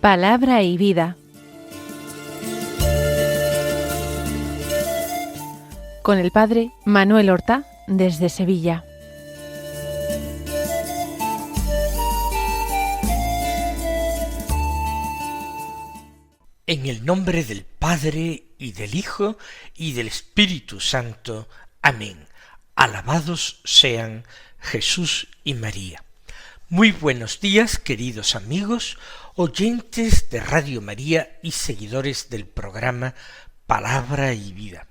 Palabra y vida. Con el padre Manuel Horta, desde Sevilla. En el nombre del Padre, y del Hijo, y del Espíritu Santo. Amén. Alabados sean Jesús y María. Muy buenos días, queridos amigos, oyentes de Radio María y seguidores del programa Palabra y Vida.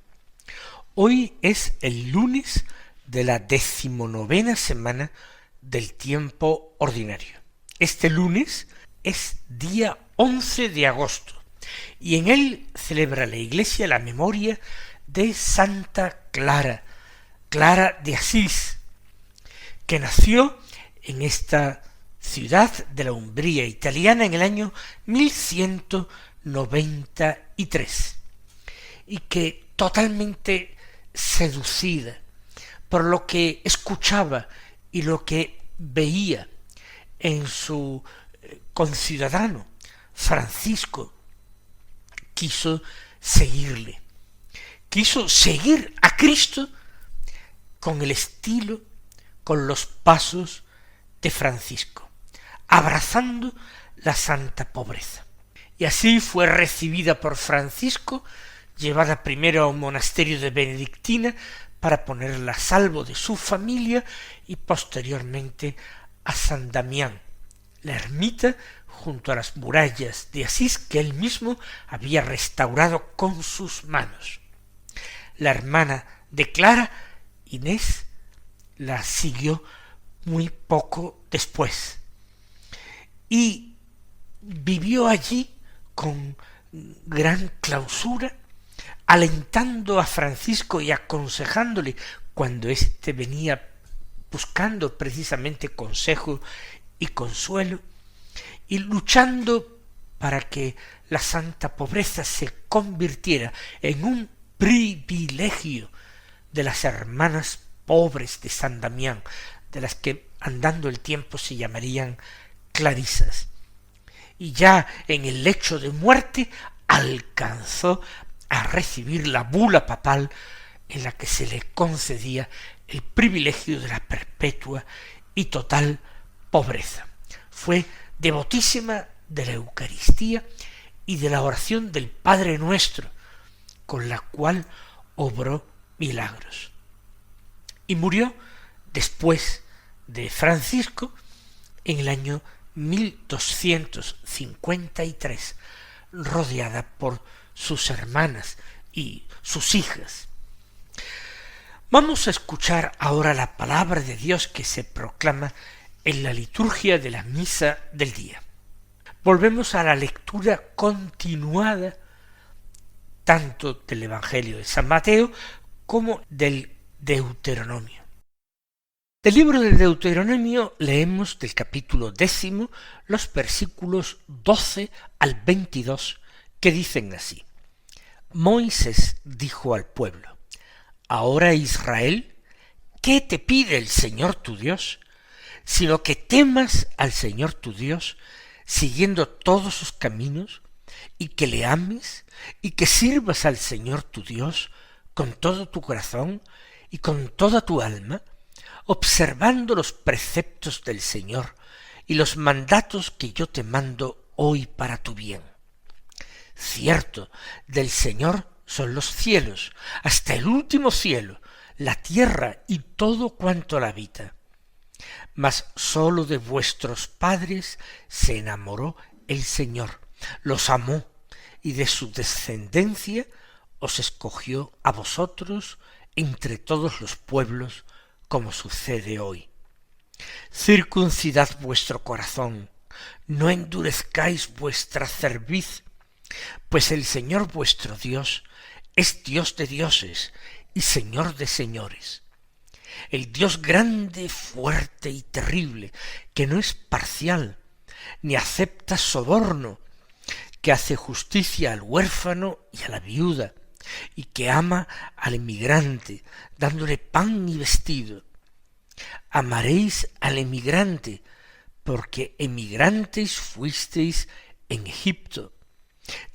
Hoy es el lunes de la 19ª semana del tiempo ordinario. Este lunes es día 11 de agosto y en él celebra la Iglesia la memoria de Santa Clara de Asís, que nació en esta ciudad de la Umbría italiana en el año 1193, y que totalmente seducida por lo que escuchaba y lo que veía en su conciudadano Francisco, quiso seguirle, quiso seguir a Cristo con el estilo, con los pasos de Francisco, abrazando la santa pobreza. Y así fue recibida por Francisco, llevada primero a un monasterio de benedictina para ponerla a salvo de su familia, y posteriormente a San Damián, la ermita junto a las murallas de Asís que él mismo había restaurado con sus manos. La hermana de Clara, Inés, la siguió muy poco después y vivió allí con gran clausura, alentando a Francisco y aconsejándole cuando éste venía buscando precisamente consejo y consuelo, y luchando para que la santa pobreza se convirtiera en un privilegio de las hermanas pobres de San Damián, de las que andando el tiempo se llamarían clarisas. Y ya en el lecho de muerte alcanzó a recibir la bula papal en la que se le concedía el privilegio de la perpetua y total pobreza. Fue devotísima de la Eucaristía y de la oración del Padre Nuestro, con la cual obró milagros. Y murió después de Francisco en el año 1253, rodeada por sus hermanas y sus hijas. Vamos a escuchar ahora la palabra de Dios que se proclama en la liturgia de la misa del día. Volvemos a la lectura continuada tanto del Evangelio de San Mateo como del Deuteronomio. Del libro del Deuteronomio leemos del capítulo 10 los versículos 12 al 22, que dicen así: Moisés dijo al pueblo: Ahora, Israel, ¿qué te pide el Señor tu Dios? Sino que temas al Señor tu Dios, siguiendo todos sus caminos, y que le ames, y que sirvas al Señor tu Dios con todo tu corazón y con toda tu alma, observando los preceptos del Señor y los mandatos que yo te mando hoy para tu bien. Cierto, del Señor son los cielos, hasta el último cielo, la tierra y todo cuanto la habita. Mas sólo de vuestros padres se enamoró el Señor, los amó, y de su descendencia os escogió a vosotros entre todos los pueblos, como sucede hoy. Circuncidad vuestro corazón, no endurezcáis vuestra cerviz, pues el Señor vuestro Dios es Dios de dioses y Señor de señores, el Dios grande, fuerte y terrible, que no es parcial, ni acepta soborno, que hace justicia al huérfano y a la viuda, y que ama al emigrante, dándole pan y vestido. Amaréis al emigrante, porque emigrantes fuisteis en Egipto.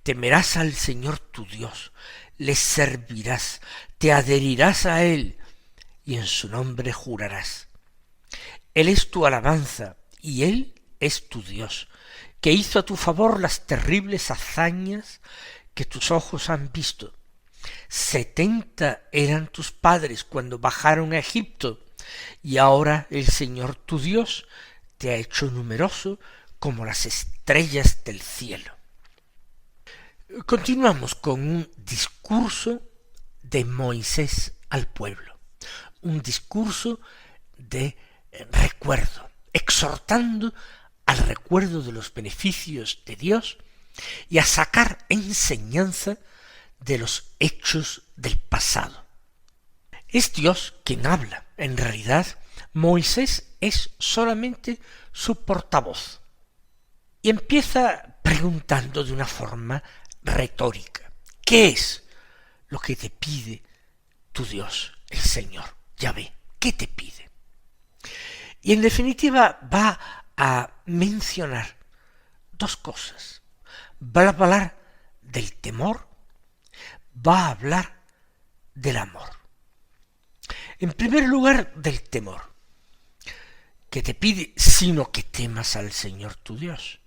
Temerás al Señor tu Dios, le servirás, te adherirás a él, y en su nombre jurarás. Él es tu alabanza, y él es tu Dios, que hizo a tu favor las terribles hazañas que tus ojos han visto. 70 eran tus padres cuando bajaron a Egipto, y ahora el Señor tu Dios te ha hecho numeroso como las estrellas del cielo. Continuamos con un discurso de Moisés al pueblo, un discurso de recuerdo, exhortando al recuerdo de los beneficios de Dios y a sacar enseñanza de los hechos del pasado. Es Dios quien habla. En realidad, Moisés es solamente su portavoz. Y empieza preguntando de una forma retórica: ¿qué es lo que te pide tu Dios, el Señor? Yahvé, ¿qué te pide? Y en definitiva va a mencionar dos cosas. Va a hablar del temor, va a hablar del amor. En primer lugar, del temor, que te pide sino que temas al Señor tu Dios,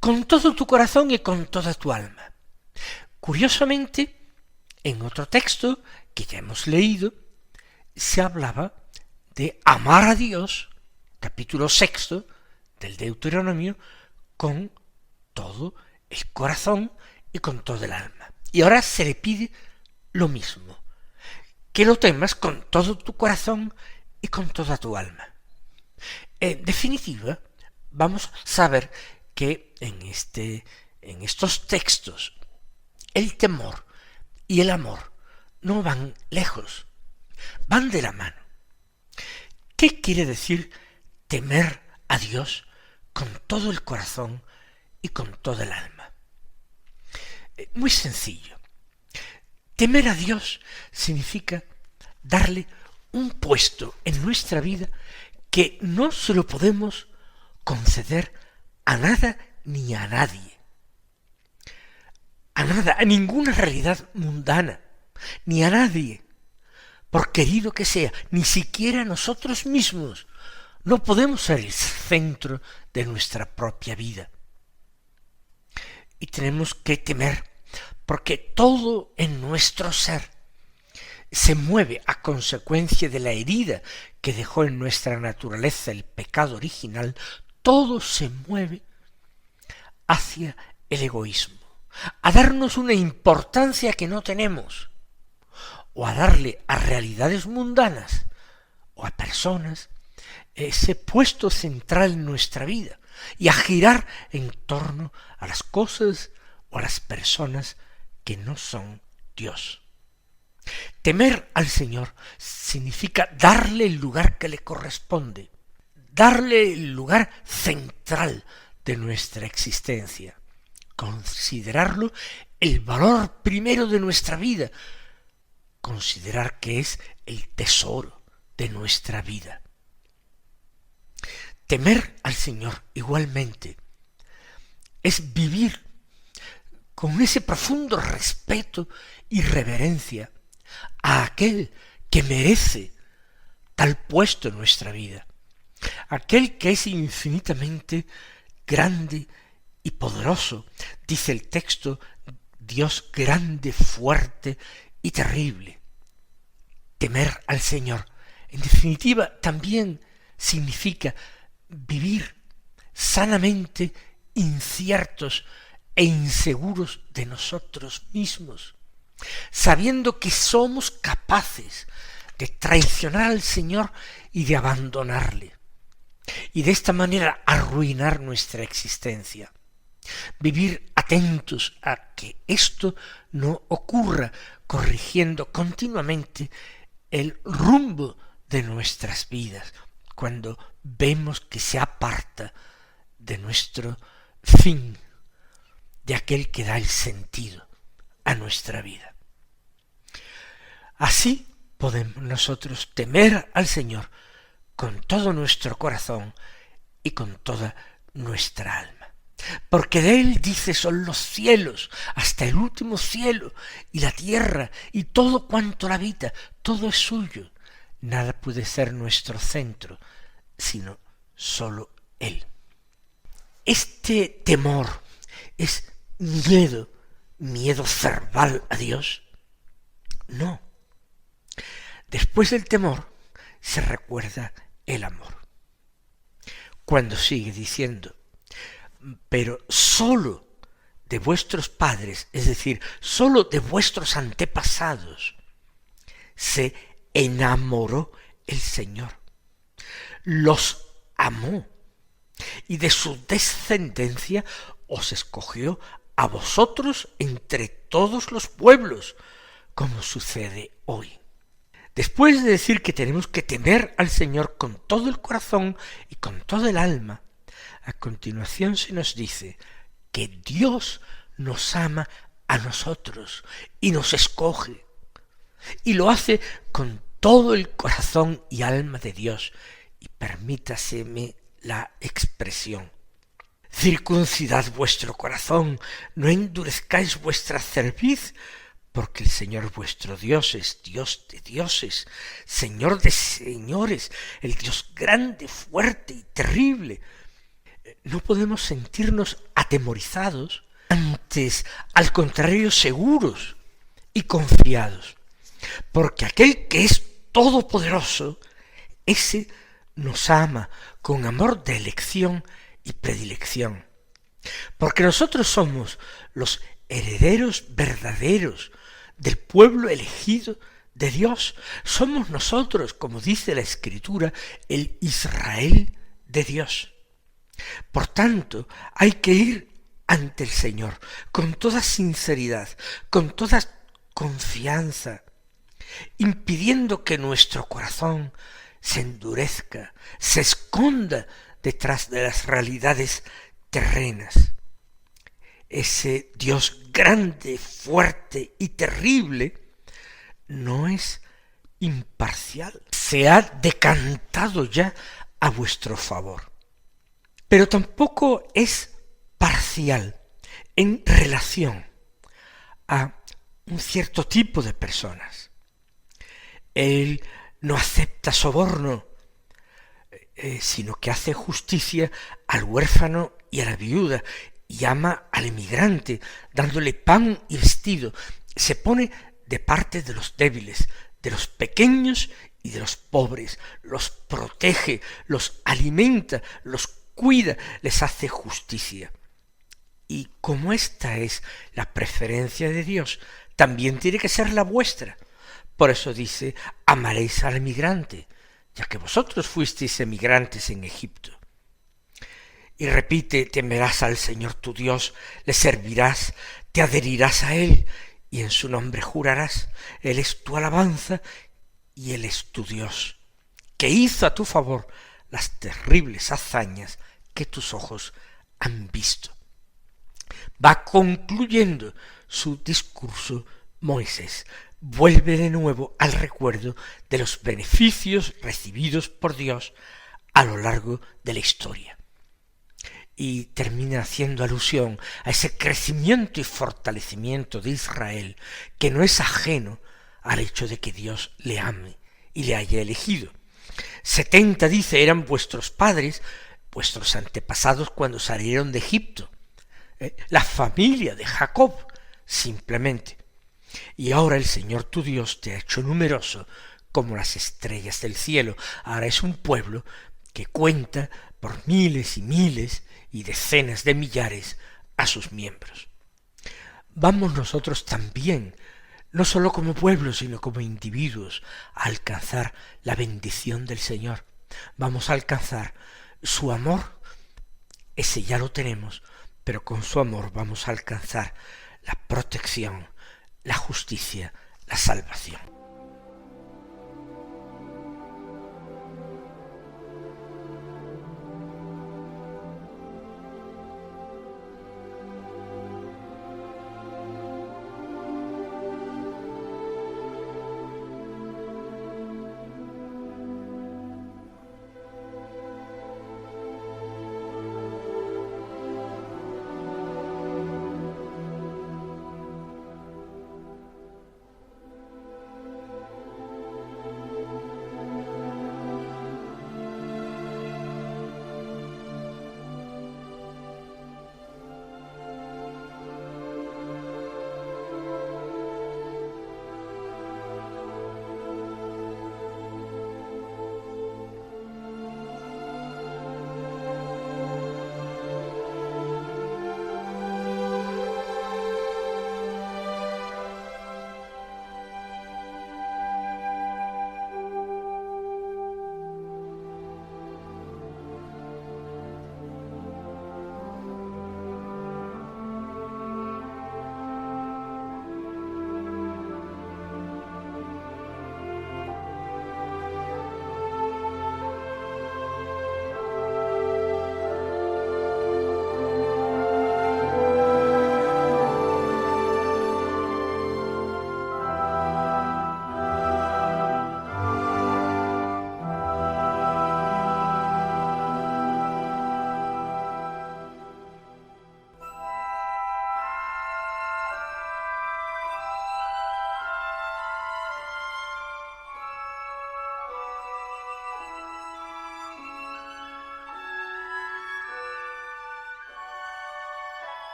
con todo tu corazón y con toda tu alma. Curiosamente, en otro texto que ya hemos leído, se hablaba de amar a Dios, capítulo 6 del Deuteronomio, con todo el corazón y con todo el alma. Y ahora se le pide lo mismo, que lo temas con todo tu corazón y con toda tu alma. En definitiva, vamos a saber que en estos textos el temor y el amor no van lejos, van de la mano. ¿Qué quiere decir temer a Dios con todo el corazón y con toda el alma? Muy sencillo. Temer a Dios significa darle un puesto en nuestra vida que no se lo podemos conceder a nada ni a nadie. A nada, a ninguna realidad mundana, ni a nadie, por querido que sea, ni siquiera a nosotros mismos. No podemos ser el centro de nuestra propia vida. Y tenemos que temer, porque todo en nuestro ser se mueve a consecuencia de la herida que dejó en nuestra naturaleza el pecado original. Todo se mueve hacia el egoísmo, a darnos una importancia que no tenemos, o a darle a realidades mundanas o a personas ese puesto central en nuestra vida, y a girar en torno a las cosas o a las personas que no son Dios. Temer al Señor significa darle el lugar que le corresponde, darle el lugar central de nuestra existencia, considerarlo el valor primero de nuestra vida, considerar que es el tesoro de nuestra vida. Temer al Señor igualmente es vivir con ese profundo respeto y reverencia a aquel que merece tal puesto en nuestra vida, aquel que es infinitamente grande y poderoso. Dice el texto: Dios grande, fuerte y terrible. Temer al Señor, en definitiva, también significa vivir sanamente inciertos e inseguros de nosotros mismos, sabiendo que somos capaces de traicionar al Señor y de abandonarle, y de esta manera arruinar nuestra existencia. Vivir atentos a que esto no ocurra, corrigiendo continuamente el rumbo de nuestras vidas, cuando vemos que se aparta de nuestro fin, de aquel que da el sentido a nuestra vida. Así podemos nosotros temer al Señor con todo nuestro corazón y con toda nuestra alma. Porque de Él, dice, son los cielos, hasta el último cielo, y la tierra, y todo cuanto la habita, todo es suyo. Nada puede ser nuestro centro, sino sólo Él. Este temor es miedo cerval a Dios. No. Después del temor se recuerda el amor. Cuando sigue diciendo, pero sólo de vuestros padres, es decir, sólo de vuestros antepasados, se enamoró el Señor. Los amó y de su descendencia os escogió a vosotros entre todos los pueblos, como sucede hoy. Después de decir que tenemos que temer al Señor con todo el corazón y con todo el alma, a continuación se nos dice que Dios nos ama a nosotros y nos escoge, y lo hace con todo el corazón y alma de Dios, y permítaseme la expresión. Circuncidad vuestro corazón, no endurezcáis vuestra cerviz, porque el Señor vuestro Dios es Dios de dioses, Señor de señores, el Dios grande, fuerte y terrible. No podemos sentirnos atemorizados, antes, al contrario, seguros y confiados, porque aquel que es todopoderoso, ese nos ama con amor de elección y predilección, porque nosotros somos los herederos verdaderos del pueblo elegido de Dios. Somos nosotros, como dice la Escritura, el Israel de Dios. Por tanto, hay que ir ante el Señor con toda sinceridad, con toda confianza, impidiendo que nuestro corazón se endurezca, se esconda detrás de las realidades terrenas. Ese Dios grande, fuerte y terrible no es imparcial, se ha decantado ya a vuestro favor. Pero tampoco es parcial en relación a un cierto tipo de personas. Él no acepta soborno, sino que hace justicia al huérfano y a la viuda, y ama al emigrante, dándole pan y vestido. Se pone de parte de los débiles, de los pequeños y de los pobres, los protege, los alimenta, los cuida, les hace justicia. Y como esta es la preferencia de Dios, también tiene que ser la vuestra. Por eso dice, amaréis al emigrante, ya que vosotros fuisteis emigrantes en Egipto. Y repite, temerás al Señor tu Dios, le servirás, te adherirás a Él, y en su nombre jurarás. Él es tu alabanza, y Él es tu Dios, que hizo a tu favor las terribles hazañas que tus ojos han visto. Va concluyendo su discurso Moisés. Vuelve de nuevo al recuerdo de los beneficios recibidos por Dios a lo largo de la historia. Y termina haciendo alusión a ese crecimiento y fortalecimiento de Israel, que no es ajeno al hecho de que Dios le ame y le haya elegido. 70, dice, eran vuestros padres, vuestros antepasados cuando salieron de Egipto, la familia de Jacob, simplemente. Y ahora el Señor tu Dios te ha hecho numeroso como las estrellas del cielo. Ahora es un pueblo que cuenta por miles y miles y decenas de millares a sus miembros. Vamos nosotros también, no solo como pueblo, sino como individuos, a alcanzar la bendición del Señor. Vamos a alcanzar su amor, ese ya lo tenemos, pero con su amor vamos a alcanzar la protección, la justicia, la salvación.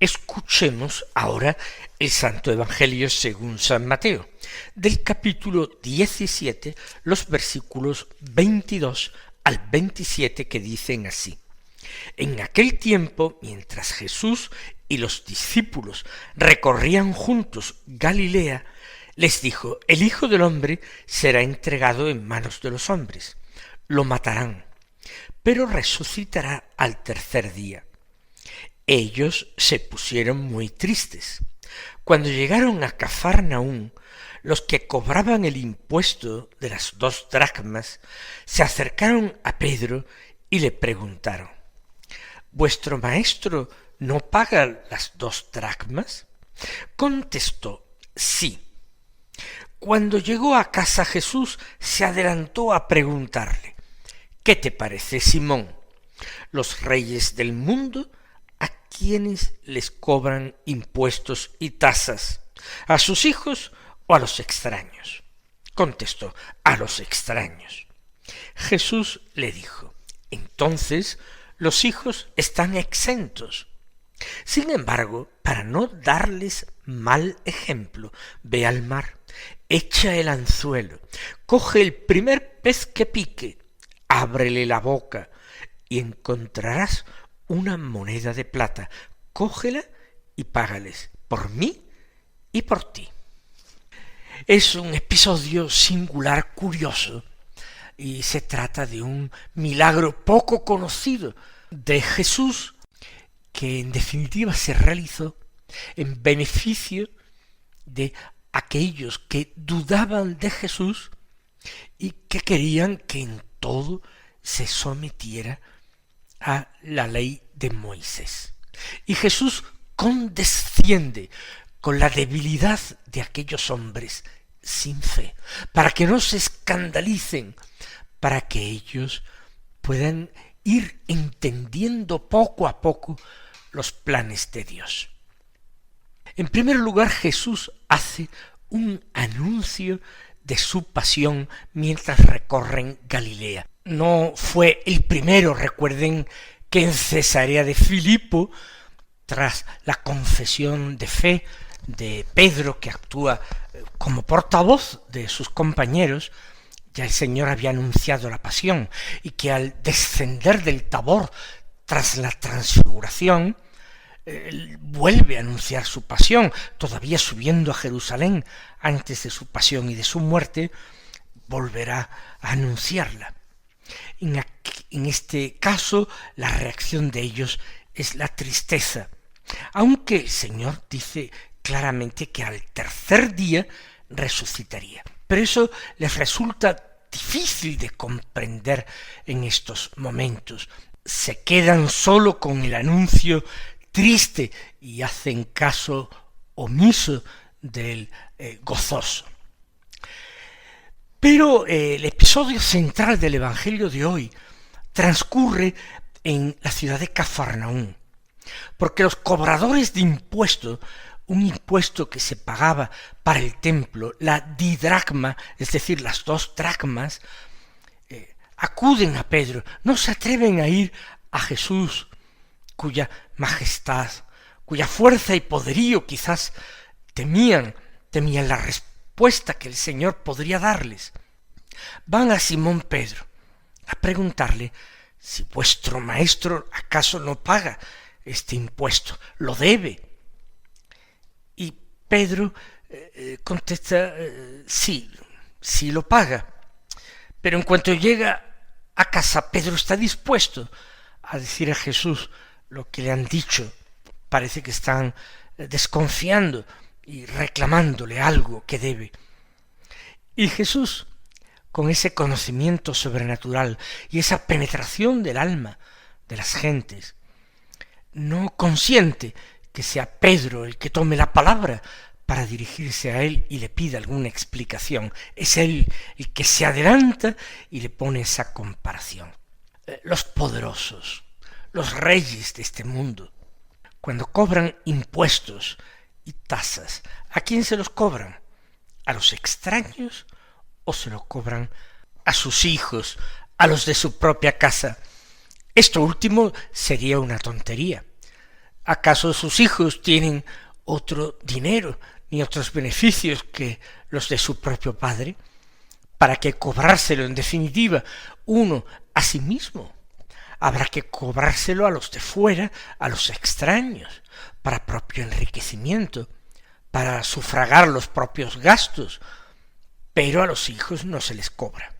Escuchemos ahora el Santo Evangelio según San Mateo, del capítulo 17, los versículos 22 al 27, que dicen así: En aquel tiempo, mientras Jesús y los discípulos recorrían juntos Galilea, les dijo: El Hijo del Hombre será entregado en manos de los hombres, lo matarán, pero resucitará al tercer día. Ellos se pusieron muy tristes. Cuando llegaron a Cafarnaún, los que cobraban el impuesto de las 2 dracmas se acercaron a Pedro y le preguntaron: ¿Vuestro maestro no paga las 2 dracmas? Contestó: sí. Cuando llegó a casa, Jesús se adelantó a preguntarle: ¿Qué te parece, Simón? Los reyes del mundo, ¿a quiénes les cobran impuestos y tasas? ¿A sus hijos o a los extraños? Contestó: a los extraños. Jesús le dijo: entonces los hijos están exentos. Sin embargo, para no darles mal ejemplo, ve al mar, echa el anzuelo, coge el primer pez que pique, ábrele la boca y encontrarás una moneda de plata. Cógela y págales por mí y por ti. Es un episodio singular, curioso, y se trata de un milagro poco conocido de Jesús, que en definitiva se realizó en beneficio de aquellos que dudaban de Jesús y que querían que en todo se sometiera a la ley de Moisés. Y Jesús condesciende con la debilidad de aquellos hombres sin fe, para que no se escandalicen, para que ellos puedan ir entendiendo poco a poco los planes de Dios. En primer lugar, Jesús hace un anuncio de su pasión mientras recorren Galilea. No fue el primero, recuerden que en Cesarea de Filipo, tras la confesión de fe de Pedro, que actúa como portavoz de sus compañeros, ya el Señor había anunciado la pasión, y que al descender del Tabor tras la transfiguración, vuelve a anunciar su pasión, todavía subiendo a Jerusalén antes de su pasión y de su muerte, volverá a anunciarla. En este caso, la reacción de ellos es la tristeza, aunque el Señor dice claramente que al tercer día resucitaría. Pero eso les resulta difícil de comprender en estos momentos. Se quedan solo con el anuncio triste y hacen caso omiso del gozoso. Pero el episodio central del Evangelio de hoy transcurre en la ciudad de Cafarnaún, porque los cobradores de impuestos, un impuesto que se pagaba para el templo, la didracma, es decir, las 2 dracmas, acuden a Pedro, no se atreven a ir a Jesús, cuya majestad, cuya fuerza y poderío quizás temían la respuesta que el Señor podría darles. Van a Simón Pedro a preguntarle si vuestro maestro acaso no paga este impuesto, lo debe. Y Pedro contesta: sí lo paga. Pero en cuanto llega a casa, Pedro está dispuesto a decir a Jesús lo que le han dicho. Parece que están desconfiando y reclamándole algo que debe. Y Jesús, con ese conocimiento sobrenatural y esa penetración del alma de las gentes, no consiente que sea Pedro el que tome la palabra para dirigirse a él y le pida alguna explicación. Es él el que se adelanta y le pone esa comparación. Los poderosos, los reyes de este mundo, cuando cobran impuestos y tasas, ¿a quién se los cobran? ¿A los extraños o se lo cobran a sus hijos, a los de su propia casa? Esto último sería una tontería. ¿Acaso sus hijos tienen otro dinero ni otros beneficios que los de su propio padre? ¿Para qué cobrárselo en definitiva uno a sí mismo? Habrá que cobrárselo a los de fuera, a los extraños, para propio enriquecimiento, para sufragar los propios gastos, pero a los hijos no se les cobra.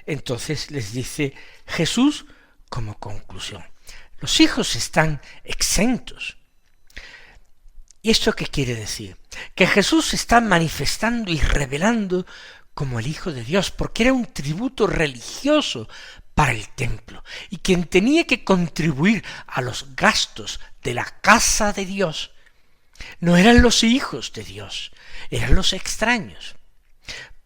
Entonces les dice Jesús como conclusión: los hijos están exentos. ¿Y esto qué quiere decir? Que Jesús se está manifestando y revelando como el Hijo de Dios, porque era un tributo religioso para el templo, y quien tenía que contribuir a los gastos de la casa de Dios no eran los hijos de Dios, eran los extraños.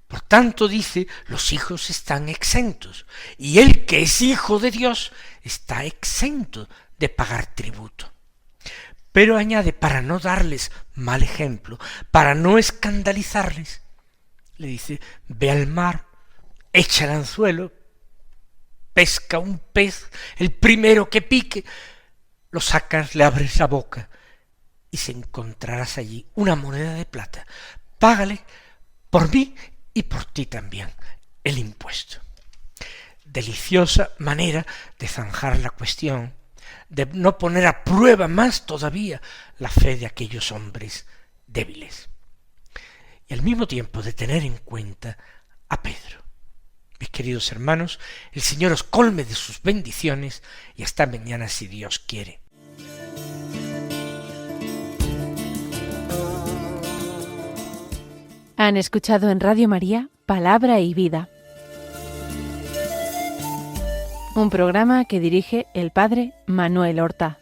Por tanto, dice, los hijos están exentos, y el que es hijo de Dios está exento de pagar tributo. Pero añade, para no darles mal ejemplo, para no escandalizarles, le dice: ve al mar, echa el anzuelo, pesca un pez, el primero que pique, lo sacas, le abres la boca, y se encontrarás allí una moneda de plata. Págale por mí y por ti también el impuesto. Deliciosa manera de zanjar la cuestión, de no poner a prueba más todavía la fe de aquellos hombres débiles, y al mismo tiempo de tener en cuenta a Pedro. Mis queridos hermanos, el Señor os colme de sus bendiciones, y hasta mañana si Dios quiere. Han escuchado en Radio María Palabra y Vida, un programa que dirige el Padre Manuel Horta.